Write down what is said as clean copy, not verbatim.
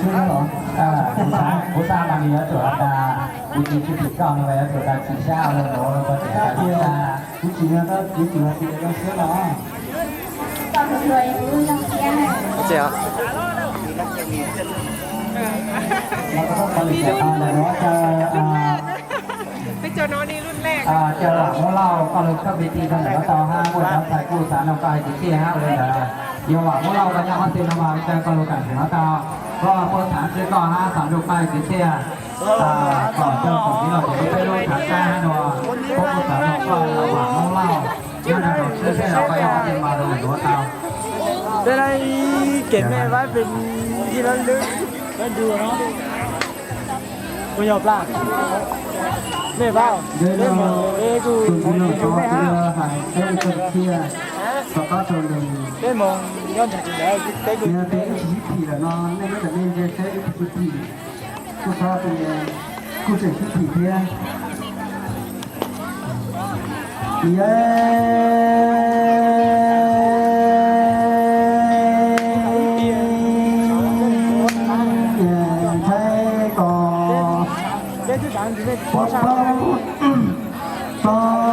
ชื่อเหรอ不杀嘛，你要走到你去比较那个要走到旗下了，然后或者对啊，你几年的你几年几年的学了啊？到时候不用天了。这样。เราก็ต้องผลิตแต่ว่าจะไปเจอน้องนี่รุ่นแรก จะหลังของเราก็เลยเข้าไปตีกันแล้วต่อห้าคนแล้วใส่กู้สารเราไปที่ห้าเลยนะอย่าหวังว่าเราจะยังมาตีนมาแต่ก็รู้กันถึงแล้วก็พอฐานคือก็ห้าสามลูกไปที่เที่ยก่อนเจ้าของที่เราจะไปรู้ฐานได้ให้หน่อยพวกสารเราก็ระหว่างของเราเนี่ยนะเราเชื่อเราก็ยังมาตีมาเลยหัวเตา เป็นไรเก็บแม่ไว้เป็นที่ระลึกแล้วดูเนาะไม่ยอมพลาดแม่เบ้าเล่นหมดกูอยู่ไม่ห้าม ก็จนเลย เล่นมองย้อนถึงแล้วได้กู เนี่ยเป็นผีผีแล้วเนาะเนี่ยไม่แต่เนี่ยจะใช้ผีผีกูชอบเป็นกูเสร็จผีผีเพี้ยเย้ใช่ก่อน เล่นที่ฐานถึงได้ พอ ช้า ตอน